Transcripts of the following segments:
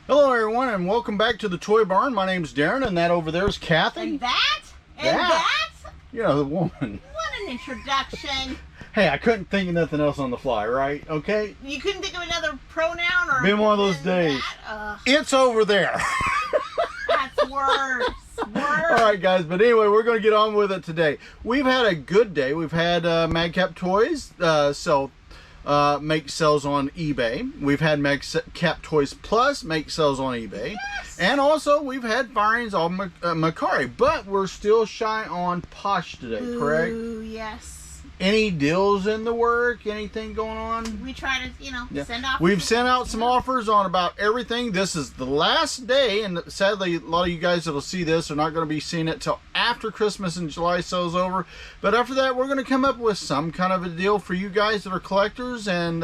Hello everyone and welcome back to the Toy Barn. My name's Darren and that over there is Kathy. And that? And that? You know, the woman. What an introduction. Hey, I couldn't think of nothing else on the fly, right? Okay? You couldn't think of another pronoun or... Been one of those days. It's over there. That's worse. Alright guys, but anyway, we're going to get on with it today. We've had a good day. We've had Madcap Toys make sales on eBay. We've had Madcap Toys Plus make sales on eBay. Yes. And also we've had firings on Mercari, but we're still shy on Posh today, correct? Ooh, yes. Any deals in the work? Anything going on? We try to, send off. We've sent out some offers on about everything. This is the last day, and sadly, a lot of you guys that'll see this are not going to be seeing it till after Christmas and July sales over. But after that, we're going to come up with some kind of a deal for you guys that are collectors and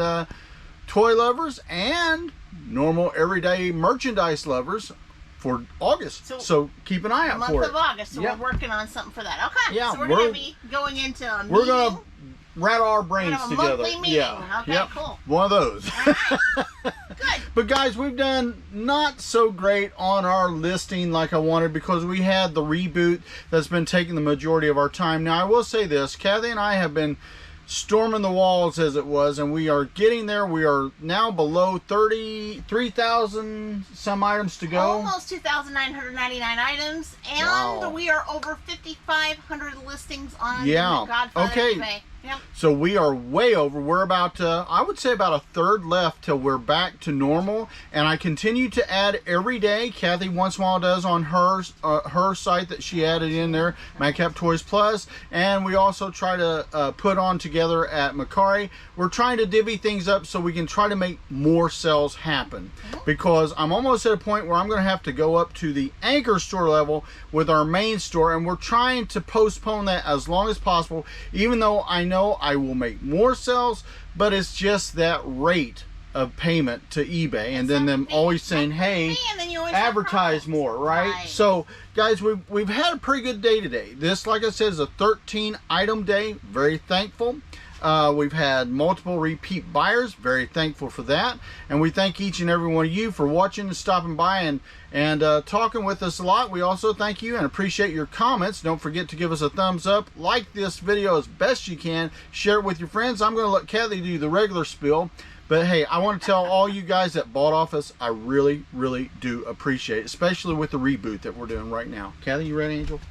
toy lovers and normal everyday merchandise lovers for August. So keep an eye out for it. Month of August, so we're working on something for that. Okay, yeah, so we're going to be going into a meeting. We're going to rattle our brains together. Monthly meeting. Yeah. Okay, cool. One of those. All right. Good. But guys, we've done not so great on our listing like I wanted because we had the reboot that's been taking the majority of our time. Now, I will say this. Kathy and I have been storming the walls as it was, and we are getting there. We are now below 33,000 some items to go. Almost 2,999 items, and wow. We are over 5,500 listings on Godfather eBay. Yep. So we are way over. We're about, I would say about a third left till we're back to normal. And I continue to add every day. Kathy once in a while does on her site that she added in there, Madcap Toys Plus. And we also try to put on together at Mercari. We're trying to divvy things up so we can try to make more sales happen. Because I'm almost at a point where I'm going to have to go up to the anchor store level with our main store. And we're trying to postpone that as long as possible, even though I know I will make more sales, but it's just that rate of payment to eBay and then them always saying, hey, advertise more, right? So guys, we've had a pretty good day today. This, like I said, is a 13 item day. Very thankful. We've had multiple repeat buyers. Very thankful for that. And we thank each and every one of you for watching and stopping by and talking with us a lot. We also thank you and appreciate your comments. Don't forget to give us a thumbs up. Like this video as best you can. Share it with your friends. I'm going to let Kathy do the regular spiel. But hey, I want to tell all you guys that bought off us, I really, really do appreciate it. Especially with the reboot that we're doing right now. Kathy, you ready, Angel?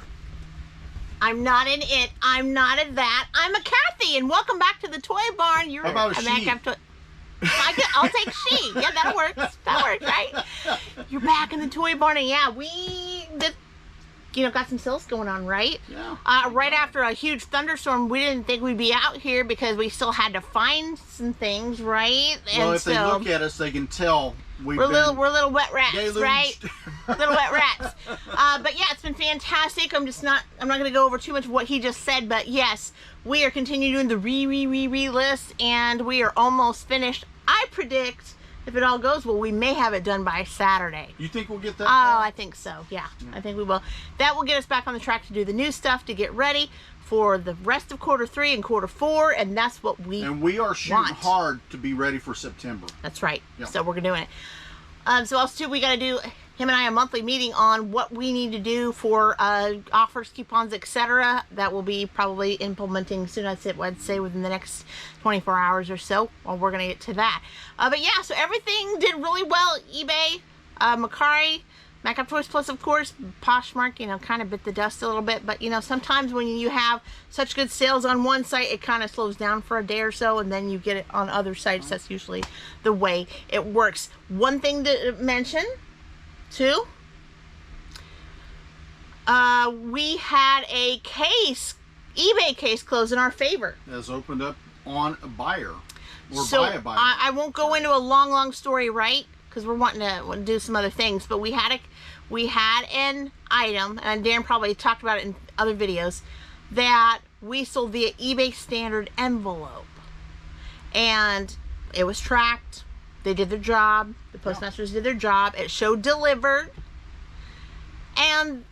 I'm not in it. I'm not in that. I'm a Kathy, and welcome back to the Toy Barn. You're How about a she? I'll take she. Yeah, that works. That works, right? You're back in the Toy Barn, and yeah, we got some sales going on, right? Yeah. Right after a huge thunderstorm, we didn't think we'd be out here because we still had to find some things, right? Well, and if they look at us, they can tell we're little wet rats, deluged. right? Little wet rats. But yeah, it's been fantastic. I'm not going to go over too much of what he just said, but yes, we are continuing doing the re list, and we are almost finished. I predict, if it all goes well, we may have it done by Saturday. You think we'll get that? Oh, I think so. Yeah, I think we will. That will get us back on the track to do the new stuff, to get ready for the rest of Q3 and Q4, and that's what we And we are shooting hard to be ready for September. That's right. Yep. So we're doing it. So also, we got to do, him and I, a monthly meeting on what we need to do for offers, coupons, etc. That will be probably implementing soon. I'd say within the next 24 hours or so. Well, we're going to get to that. But yeah, so everything did really well. eBay, Mercari, Madcap Toys Plus, of course. Poshmark, kind of bit the dust a little bit. But, sometimes when you have such good sales on one site, it kind of slows down for a day or so, and then you get it on other sites. That's usually the way it works. One thing to mention, too, we had a eBay case close in our favor. Has opened up on a buyer. Or so by a buyer. I won't go into a long story, right? Because we're wanting to do some other things. But we had an item, and Dan probably talked about it in other videos, that we sold via eBay standard envelope. And it was tracked. They did their job. The postmasters did their job. It showed delivered. And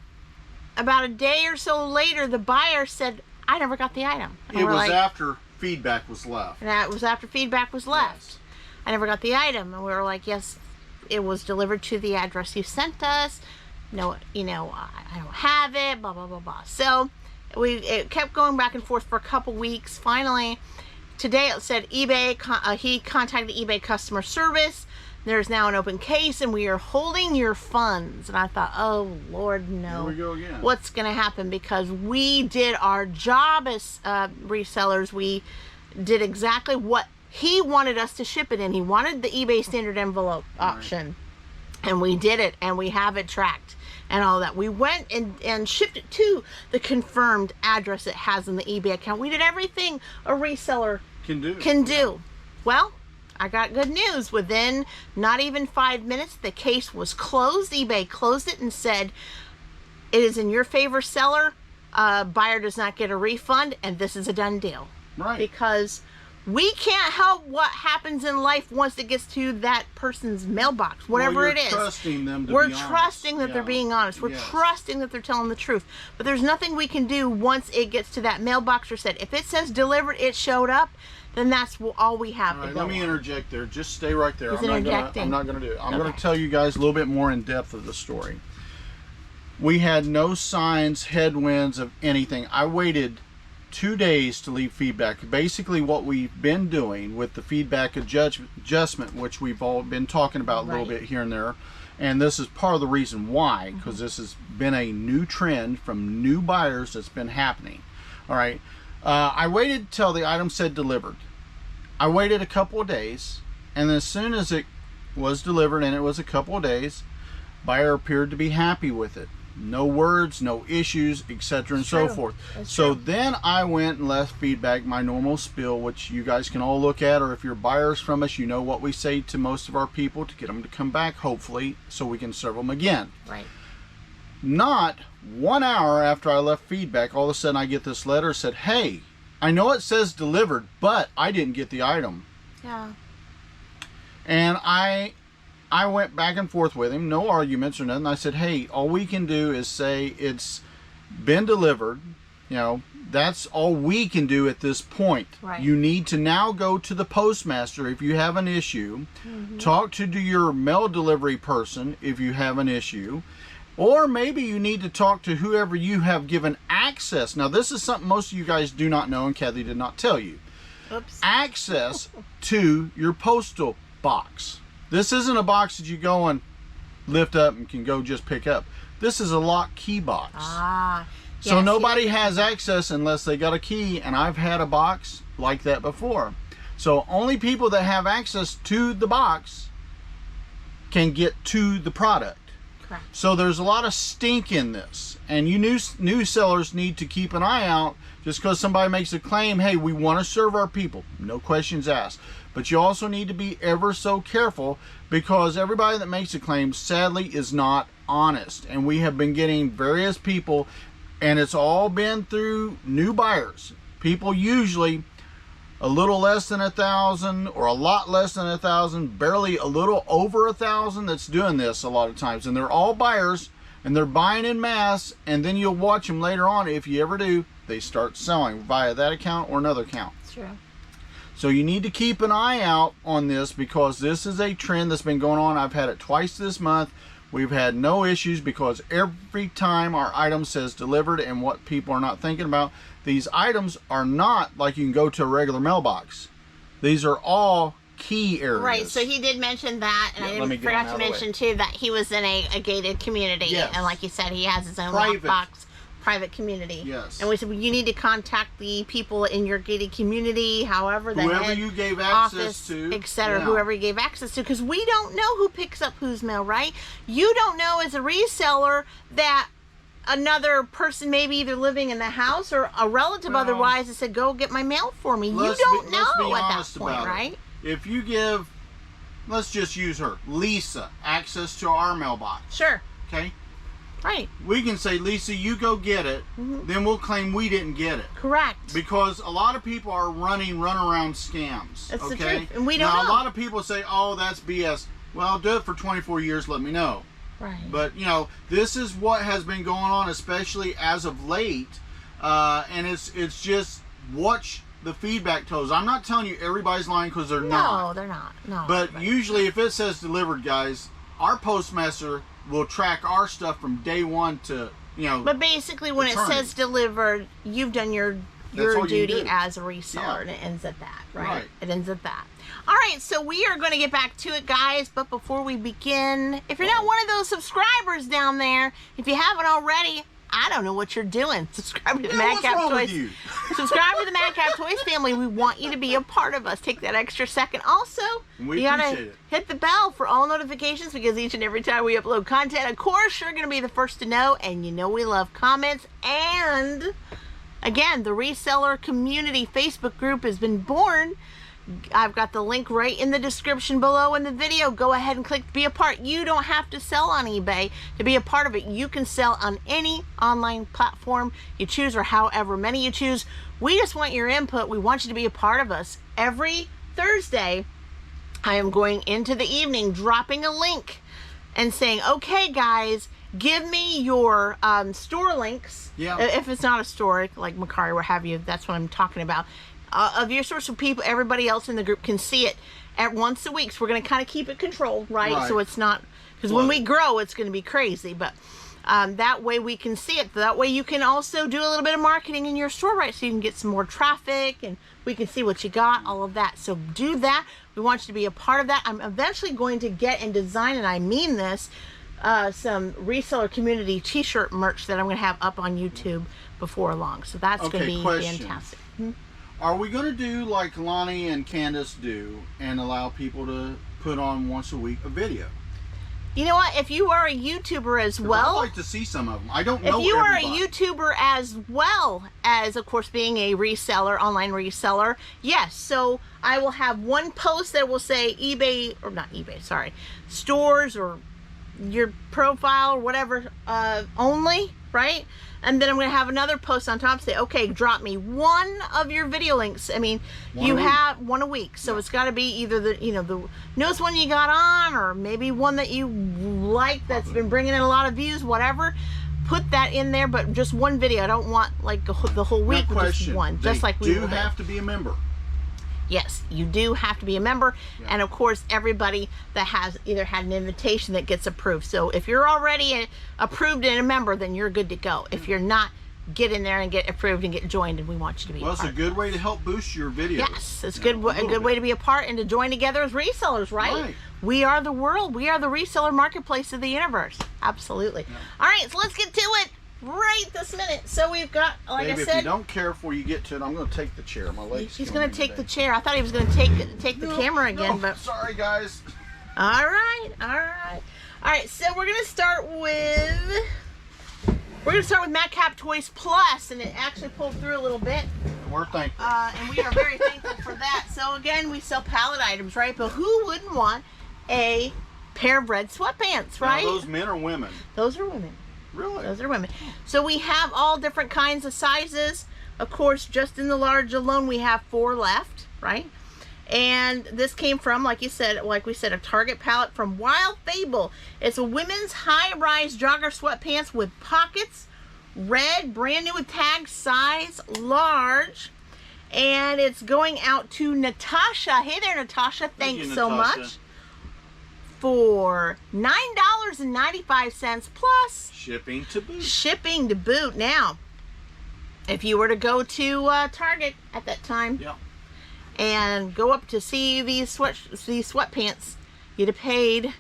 about a day or so later, the buyer said, I never got the item. And it was after feedback was left. And that was after feedback was left. Yes. I never got the item. And we were like, yes, it was delivered to the address you sent us. No, I don't have it, blah, blah, blah, blah. So it kept going back and forth for a couple weeks. Finally, today it said eBay, he contacted eBay customer service. There's now an open case and we are holding your funds. And I thought, oh Lord, no. Here we go again. What's going to happen? Because we did our job as resellers. We did exactly what he wanted us to ship it in. He wanted the eBay standard envelope option. And we did it, and we have it tracked and all that. We went and shipped it to the confirmed address it has in the eBay account. We did everything a reseller can do. Well, I got good news. Within not even 5 minutes, the case was closed. eBay closed it and said, it is in your favor, seller. Buyer does not get a refund, and this is a done deal. Right. Because we can't help what happens in life once it gets to that person's mailbox, whatever it is. Trusting them to We're be honest. trusting that they're being honest. We're trusting that they're telling the truth. But there's nothing we can do once it gets to that mailbox or said, if it says delivered, it showed up, then that's all we have to go Let me interject there. Just stay right there. He's interjecting. I'm not going to do it. I'm going to tell you guys a little bit more in depth of the story. We had no signs, headwinds of anything. I waited 2 days to leave feedback. Basically what we've been doing with the feedback adjustment, which we've all been talking about a little bit here and there. And this is part of the reason why, because this has been a new trend from new buyers that's been happening. All right. I waited till the item said delivered. I waited a couple of days, and as soon as it was delivered, and it was a couple of days, buyer appeared to be happy with it. No words, no issues, etc. and so forth. So then I went and left feedback, my normal spiel, which you guys can all look at, or if you're buyers from us, you know what we say to most of our people to get them to come back, hopefully, so we can serve them again. Right. Not 1 hour after I left feedback, all of a sudden I get this letter that said, hey, I know it says delivered, but I didn't get the item. Yeah. And I went back and forth with him, no arguments or nothing. I said, hey, all we can do is say it's been delivered. You know, that's all we can do at this point. Right. You need to now go to the postmaster if you have an issue. Talk to your mail delivery person if you have an issue. Or maybe you need to talk to whoever you have given access. Now, this is something most of you guys do not know, and Kathy did not tell you. Oops. Access to your postal box. This isn't a box that you go and lift up and can go just pick up. This is a lock key box. So yes, nobody has access unless they got a key, and I've had a box like that before. So only people that have access to the box can get to the product. Correct. So there's a lot of stink in this, and you new sellers need to keep an eye out. Just because somebody makes a claim, hey, we want to serve our people, no questions asked. But you also need to be ever so careful, because everybody that makes a claim sadly is not honest. And we have been getting various people, and it's all been through new buyers. People usually a little less than 1,000 or a lot less than 1,000, barely a little over 1,000 that's doing this a lot of times. And they're all buyers, and they're buying in mass, and then you'll watch them later on, if you ever do, they start selling via that account or another account. That's true. So you need to keep an eye out on this, because this is a trend that's been going on. I've had it twice this month. We've had no issues, because every time our item says delivered, and what people are not thinking about, these items are not like you can go to a regular mailbox. These are all key areas. Right, so he did mention that, and I forgot to mention too that he was in a gated community. Yes. And like you said, he has his own Private. lockbox. Private community. Yes. And we said, well, you need to contact the people in your gated community, however, the whoever head you gave access office, to, etc. Whoever you gave access to, because we don't know who picks up whose mail, right? You don't know as a reseller that another person maybe either living in the house or a relative otherwise that said, go get my mail for me. You don't know at that point, right? If you give, let's just use her, Lisa, access to our mailbox. Sure. Okay? Right. We can say, Lisa, you go get it, then we'll claim we didn't get it. Correct. Because a lot of people are running runaround scams. That's okay? the truth. And we don't now, know. a lot of people say, oh, that's BS. Well, I'll do it for 24 years, let me know. Right. But, you know, this is what has been going on, especially as of late. And it's just watch the feedback totals. I'm not telling you everybody's lying because they're not. No, they're not. No. But usually if it says delivered, guys, our postmaster will track our stuff from day one to, you know. But basically when eternity. it says delivered, you've done your duty as a reseller, and it ends at that, right? It ends at that. All right, so we are going to get back to it, guys. But before we begin, if you're not one of those subscribers down there, if you haven't already, I don't know what you're doing. Subscribe to the Madcap Toys. Subscribe to the Madcap Toys family. We want you to be a part of us. Take that extra second. Also, you gotta hit the bell for all notifications, because each and every time we upload content, of course, you're gonna be the first to know. And you know we love comments. And again, the Reseller Community Facebook group has been born. I've got the link right in the description below in the video. Go ahead and click to be a part. You don't have to sell on eBay to be a part of it. You can sell on any online platform you choose, or however many you choose. We just want your input. We want you to be a part of us. Every Thursday, I am going into the evening, dropping a link and saying, okay, guys, give me your store links. Yeah. If it's not a store, like Mercari, what have you, that's what I'm talking about. Of your source of people, everybody else in the group can see it at once a week. So we're going to kind of keep it controlled, right? So it's not, because when we grow, it's going to be crazy. But that way we can see it. That way you can also do a little bit of marketing in your store, right? So you can get some more traffic and we can see what you got, all of that. So do that. We want you to be a part of that. I'm eventually going to get and design, and I mean this, some Reseller Community t-shirt merch that I'm going to have up on YouTube before long. So that's going to be fantastic. Are we going to do like Lonnie and Candace do and allow people to put on once a week a video? You know what? If you are a YouTuber as well, I'd like to see some of them. I don't know. If you are a YouTuber as well as, of course, being a reseller, online reseller, yes. So I will have one post that will say eBay, or not eBay, sorry, stores or your profile or whatever only, right? And then I'm going to have another post on top say, okay, drop me one of your video links. I mean, you have one a week. So it's got to be either the, you know, the newest one you got on, or maybe one that you like that's been bringing in a lot of views, whatever. Put that in there, but just one video. I don't want like the whole week with just one. Just like we do have to be a member. Yes, you do have to be a member. And of course, everybody that has either had an invitation that gets approved. So if you're already approved and a member, then you're good to go. If you're not, get in there and get approved and get joined, and we want you to be a part. Well, it's a good way to help boost your videos. Yes, it's a good way to be a part and to join together as resellers, right? We are the world. We are the reseller marketplace of the universe. Absolutely. All right, so let's get to it right this minute. So we've got, like I said, if you don't care before you get to it, I'm going to take the chair. My legs. He's going to take the chair. I thought he was going to take the camera again, but sorry, guys. All right. So we're going to start with Madcap Toys Plus, and it actually pulled through a little bit. We're thankful. And we are very thankful for that. So again, we sell pallet items, right? But who wouldn't want a pair of red sweatpants, right? Now, those men or women? Those are women. Really? Those are women. So we have all different kinds of sizes. Of course, just in the large alone, we have 4 left, right? And this came from, like we said, a Target pallet from Wild Fable. It's a women's high-rise jogger sweatpants with pockets, red, brand new with tags, size large. And it's going out to Natasha. Hey there, Natasha. Thanks so much. For $9.95 plus shipping to boot. Shipping to boot. Now, if you were to go to Target at that time, and go up to see these sweatpants, you'd have paid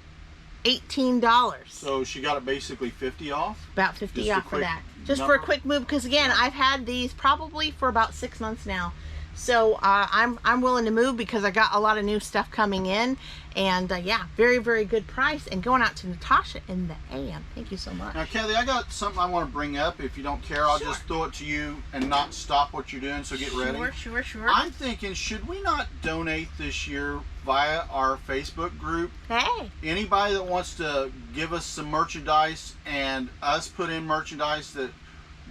$18. So she got it basically 50 off. About 50 off for that. Just for a quick move, because again, I've had these probably for about 6 months now. So I'm willing to move because I got a lot of new stuff coming in, and yeah, very, very good price. And going out to Natasha in the AM. Thank you so much. Now, Kelly, I got something I want to bring up. If you don't care, I'll just throw it to you and not stop what you're doing. So get ready. Sure. I'm thinking, should we not donate this year via our Facebook group? Hey. Anybody that wants to give us some merchandise and us put in merchandise that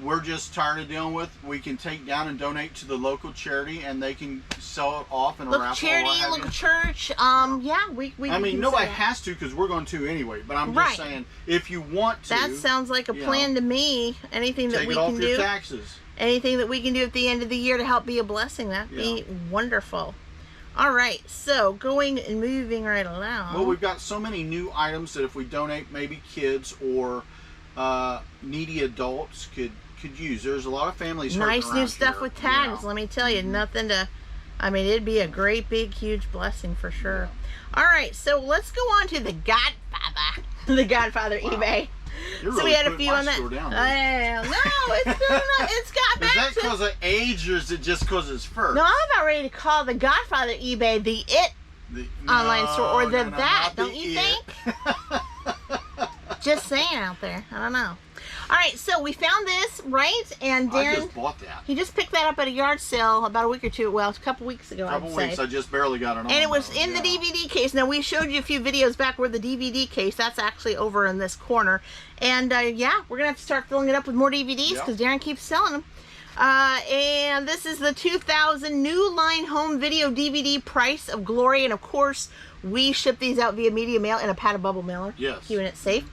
we're just tired of dealing with, we can take down and donate to the local charity, and they can sell it off in a raffle. Charity, local church. Yeah, we. I mean, nobody has to, because we're going to anyway. But I'm just saying, if you want to, that sounds like a plan to me. Anything that we can do. Take it off your taxes. anything that we can do at the end of the year to help be a blessing, that'd be wonderful. All right, so going and moving right along. Well, we've got so many new items that if we donate, maybe kids or needy adults could use. There's a lot of families hurting nice new stuff here. with tags. Let me tell you, nothing to. I mean, it'd be a great, big, huge blessing for sure. All right, so let's go on to the Godfather, the Godfather eBay. You're So really we had a putting few my on that. store down, No, it's still not, it's got back Is that to. because of age, or is it just because it's first? No, I'm about ready to call the Godfather eBay the online store or the that. Don't you think? Just saying out there. I don't know. All right, so we found this, right? And Daren, I just bought that. he just picked that up at a yard sale about a week or two. Well, a couple weeks ago, A couple weeks. I just barely got it on. And it was in the DVD case. Now, we showed you a few videos back where the DVD case, that's actually over in this corner. And yeah, we're going to have to start filling it up with more DVDs because Daren keeps selling them. And this is the 2000 New Line Home Video DVD Price of Glory. And of course, we ship these out via media mail in a padded bubble mailer. Yes. Keeping it safe.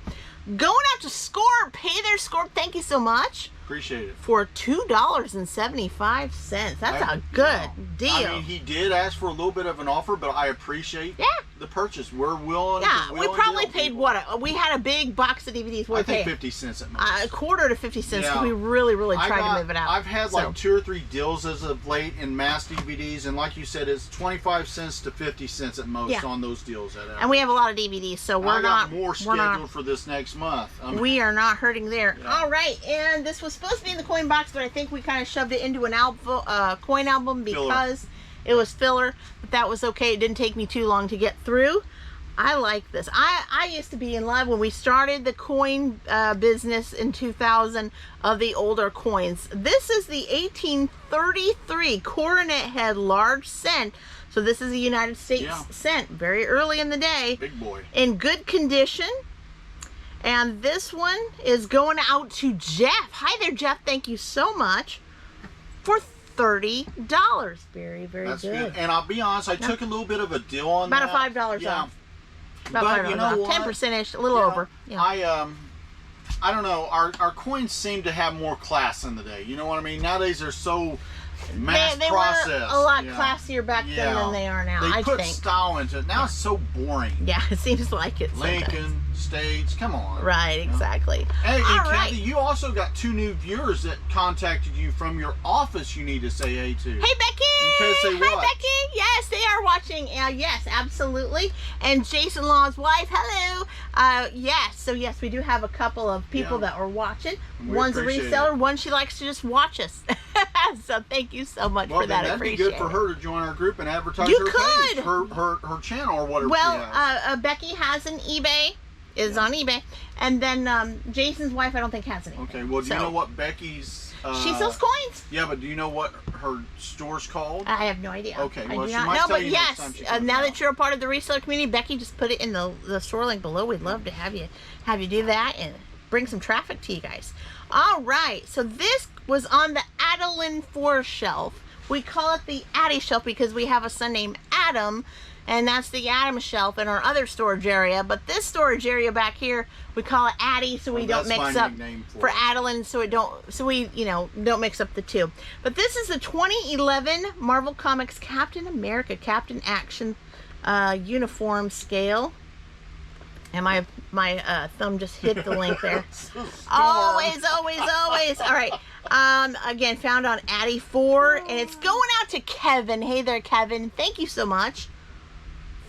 Going out to Scorp. Hey there, Scorp. Thank you so much. Appreciate it. For $2.75. That's a good deal. I mean, he did ask for a little bit of an offer, but I appreciate the purchase. We're willing. Yeah, we probably deal, paid people. what? We had a big box of DVDs. What I we think paid? 50 cents at most. A quarter to 50 cents. Yeah. We really tried to move it out. I've had So, like 2 or 3 deals as of late in mass DVDs, and like you said, it's 25 cents to 50 cents at most on those deals. And we have a lot of DVDs, so we're not more scheduled for this next month. We are not hurting there. Yeah. All right, and this was supposed to be in the coin box, but I think we kind of shoved it into an album, coin album because it was filler. But that was okay. It didn't take me too long to get through. I like this. I used to be in love when we started the coin business in 2000 of the older coins. This is the 1833 Coronet Head Large Cent. So this is a United States cent, very early in the day. Big boy. In good condition. And this one is going out to Jeff. Hi there, Jeff. Thank you so much. For $30. Very good. And I'll be honest, I took a little bit of a deal on that. About $5 off. About but $5 you know off. what? 10%-ish, a little over. Yeah. I don't know. Our coins seem to have more class in the day. You know what I mean? Nowadays they're so mass they processed. were a lot classier back then than they are now. They put think. style into it. Now it's so boring. Yeah, it seems like it. Lincoln, States, come on. Right, exactly. Hey, All and right. Kathy, you also got 2 new viewers that contacted you from your office. You need to say hey to. Hey, Becky. Say Hi, what? Becky. Yes, they are watching. Yes, absolutely. And Jason Law's wife. Hello. Yes. So yes, we do have a couple of people that are watching. One's a reseller. One she likes to just watch us. So thank you so much for that. That'd be good for her to join our group and advertise her page, her channel or whatever. Well, Becky has an eBay. Is on eBay, and then Jason's wife I don't think has any. Okay, well, do you know what Becky's? She sells coins. Yeah, but do you know what her store's called? I have no idea. Okay, well, I do she not might know, tell but you yes, next time now that you're a part of the reseller community, Becky, just put it in the store link below. We'd love to have you do that and bring some traffic to you guys. All right, so this was on the Adeline 4 shelf. We call it the Addie shelf because we have a son named Adam. And that's the Adam shelf in our other storage area. But this storage area back here, we call it Addie, so we don't mix up for Adeline, so we don't mix up the two. But this is the 2011 Marvel Comics Captain America Captain Action uniform scale. And my thumb just hit the link there. Always. All right. Again, found on Addie 4, and it's going out to Kevin. Hey there, Kevin. Thank you so much.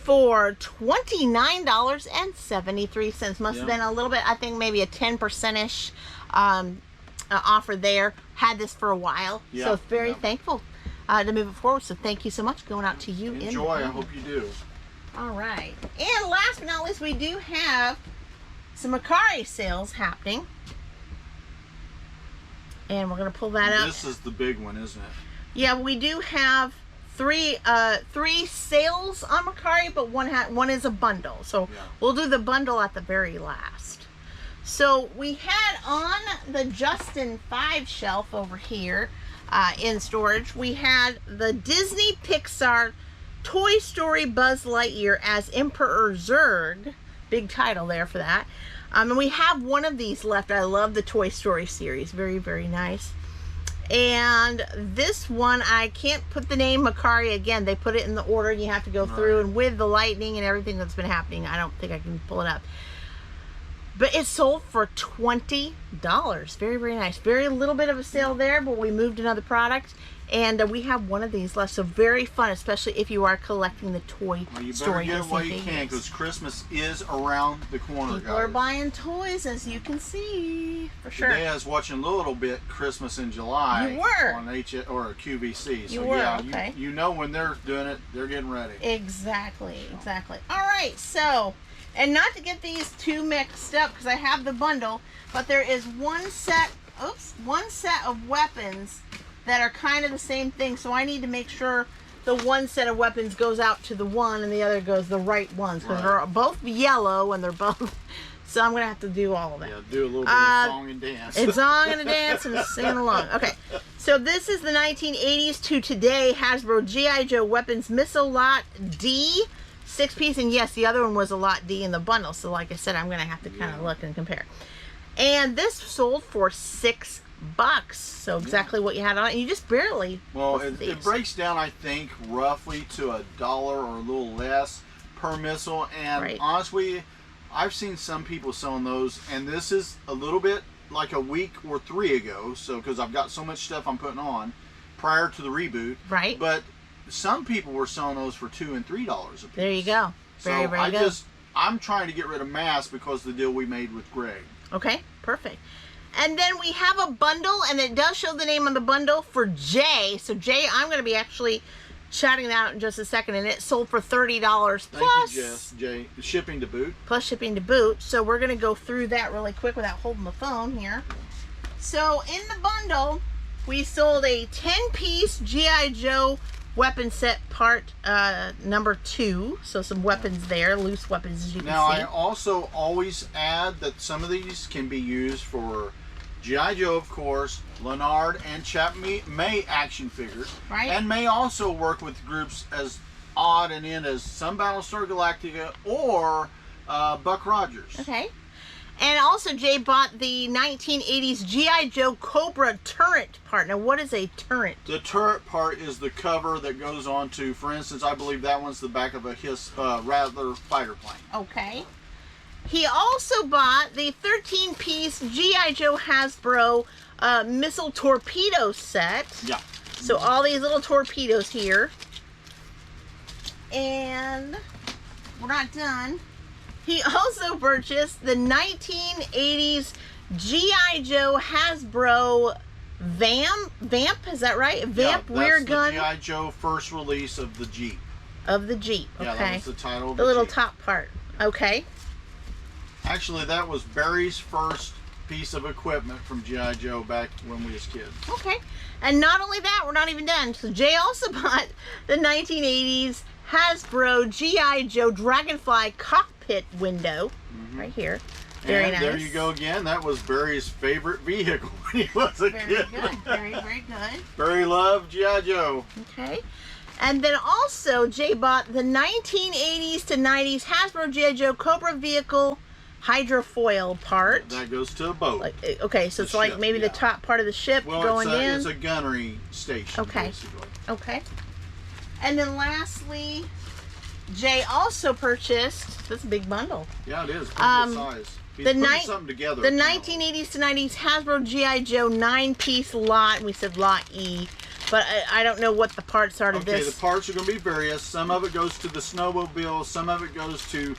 For $29.73. Must have been a little bit, I think maybe a 10%-ish offer there. Had this for a while. So very thankful to move it forward. So thank you so much. Going out to you. Enjoy. I hope you do. All right. And last but not least, we do have some Mercari sales happening. And we're going to pull that up. This is the big one, isn't it? Yeah, we do have three sales on Mercari, but one is a bundle. So we'll do the bundle at the very last. So we had on the Justin 5 shelf over here in storage, we had the Disney Pixar Toy Story Buzz Lightyear as Emperor Zurg. Big title there for that. And we have one of these left. I love the Toy Story series. Very, very nice. And this one, I can't put the name Mercari again. They put it in the order. You have to go through, and with the lightning and everything that's been happening, I don't think I can pull it up. But it sold for $20. Very, very nice. Very little bit of a sale there, but we moved another product. And we have one of these left. So very fun, especially if you are collecting the toy well, you better story. get it while you can, because Christmas is around the corner, People are buying toys, as you can see, for sure. Today I was watching a little bit Christmas in July. You were. On QVC. So You were, yeah, okay. you know when they're doing it, they're getting ready. Exactly, exactly. All right, so, and not to get these too mixed up, because I have the bundle, but there is one set of weapons that are kind of the same thing, so I need to make sure the one set of weapons goes out to the one and the other goes the right ones, because they're both yellow and they're both, so I'm gonna have to do all of that. Yeah, do a little bit of song and dance. It's song and a dance and singing along. Okay, so this is the 1980s to today Hasbro G.I. Joe Weapons Missile Lot D, 6-piece, and yes, the other one was a Lot D in the bundle, so like I said, I'm gonna have to kind of look and compare. And this sold for $6. So exactly what you had on it. You just barely. Well, it breaks down, I think, roughly to $1 or a little less per missile. And honestly, I've seen some people selling those, and this is a little bit like a week or 3 ago. So because I've got so much stuff I'm putting on prior to the reboot. Right. But some people were selling those for $2 and $3 a piece. There you go. Very, so very good. I'm trying to get rid of mass because of the deal we made with Greg. Okay, perfect. And then we have a bundle, and it does show the name on the bundle for Jay. So Jay, I'm going to be actually chatting that out in just a second, and it sold for $30 plus. Thank you, Jess. Jay, shipping to boot. Plus shipping to boot. So we're going to go through that really quick without holding the phone here. So in the bundle, we sold a 10-piece G.I. Joe weapon set part number 2. So some weapons there, loose weapons, as you can see. Now I also always add that some of these can be used for G.I. Joe, of course, Leonard and Chap May action figures, and may also work with groups as odd and in as some Battlestar Galactica or Buck Rogers. Okay. And also, Jay bought the 1980s G.I. Joe Cobra turret part. Now, what is a turret? The turret part is the cover that goes on to, for instance, I believe that one's the back of a Rattler fighter plane. Okay. He also bought the 13-piece G.I. Joe Hasbro missile torpedo set. Yeah. So all these little torpedoes here. And we're not done. He also purchased the 1980s G.I. Joe Hasbro Vamp, is that right? Vamp rear gun. G.I. Joe first release of the Jeep. Of the Jeep, okay. Yeah, that was the title of the little Jeep. top part, okay. Actually, that was Barry's first piece of equipment from G.I. Joe back when we was kids. Okay, and not only that, we're not even done. So Jay also bought the 1980s Hasbro G.I. Joe Dragonfly cockpit window, right here. Very nice. There you go again. That was Barry's favorite vehicle when he was a kid. Very good. Very, very good. Barry loved G.I. Joe. Okay. And then also, Jay bought the 1980s to 90s Hasbro G.I. Joe Cobra vehicle hydrofoil part. That goes to a boat. Okay, so it's like ship, maybe the top part of the ship going in. It's a gunnery station. Okay. Basically. Okay. And then lastly, Jay also purchased this big bundle. Yeah, it is. Good size. He's putting something together. The 1980s to 90s Hasbro G.I. Joe 9-piece lot. We said lot E. But I don't know what the parts are to this. Okay, the parts are going to be various. Some of it goes to the snowmobile. Some of it goes to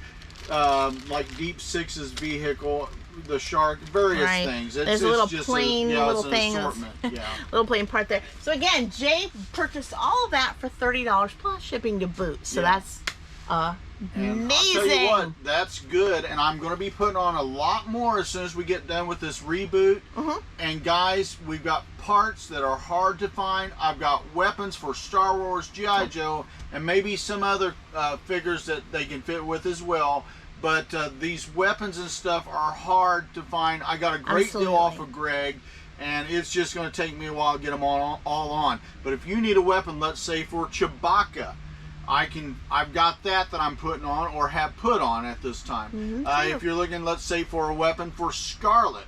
like Deep Six's vehicle, the Shark, various things. There's a little plain little thing. Yeah. Little plain part there. So again, Jay purchased all of that for $30 plus shipping to boot. So that's amazing. I'll tell you what, that's good, and I'm going to be putting on a lot more as soon as we get done with this reboot. And guys, we've got parts that are hard to find. I've got weapons for Star Wars, G.I. Joe, and maybe some other figures that they can fit with as well. But these weapons and stuff are hard to find. I got a great deal off of Greg, and it's just going to take me a while to get them all on. But if you need a weapon, let's say for Chewbacca, I've got that I'm putting on or have put on at this time. If you're looking, let's say, for a weapon for Scarlet,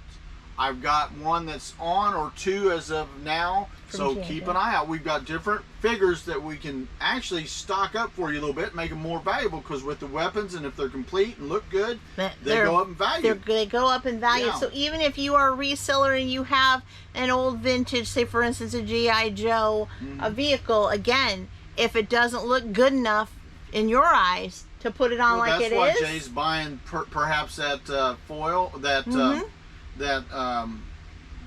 I've got one that's on, or two as of now. So keep an eye out. We've got different figures that we can actually stock up for you a little bit, make them more valuable, because with the weapons, and if they're complete and look good, they go up in value. They go up in value. Yeah. So even if you are a reseller and you have an old vintage, say for instance a G.I. Joe, a vehicle, again, if it doesn't look good enough in your eyes to put it on like it is. That's why Jay's buying perhaps that foil, that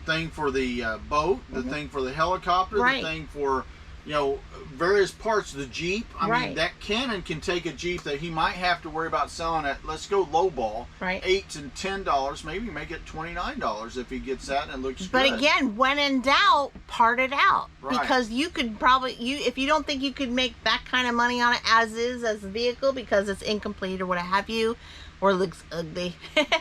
thing for the boat, the thing for the helicopter, the thing for, you know, various parts of the Jeep. I mean, that cannon can take a Jeep that he might have to worry about selling at, let's go lowball, $8 and $10, maybe make it $29 if he gets that and it looks good. But again, when in doubt, part it out. Because you could probably, if you don't think you could make that kind of money on it as is, as a vehicle, because it's incomplete or what have you, or looks ugly.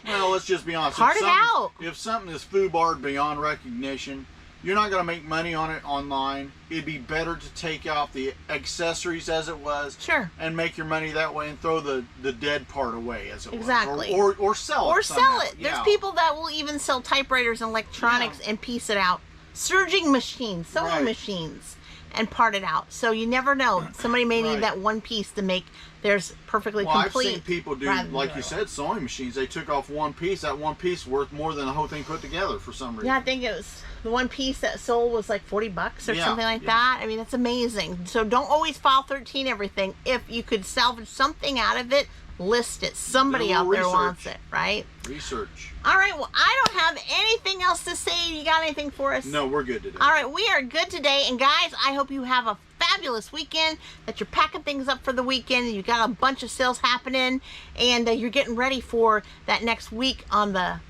Well, let's just be honest. Part it out. If something is foobarred beyond recognition, you're not going to make money on it online. It'd be better to take out the accessories as it was, and make your money that way, and throw the dead part away as it was, or sell it. Or sell it. There's people that will even sell typewriters and electronics and piece it out. Serging machines, sewing machines, and part it out. So you never know. Somebody may need that one piece to make theirs perfectly complete. I've seen people do, like you said, sewing machines. They took off one piece. That one piece worth more than the whole thing put together for some reason. Yeah, I think it was the one piece that sold was like $40 or something like that. I mean, that's amazing. So don't always file 13 everything. If you could salvage something out of it, list it. Somebody out there wants it, right? Research. All right, well, I don't have anything else to say. You got anything for us? No, we're good today. All right, we are good today. And guys, I hope you have a fabulous weekend, that you're packing things up for the weekend, and you got a bunch of sales happening, and you're getting ready for that next week on the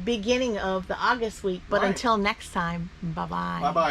beginning of the August week. But until next time, bye-bye. Bye-bye.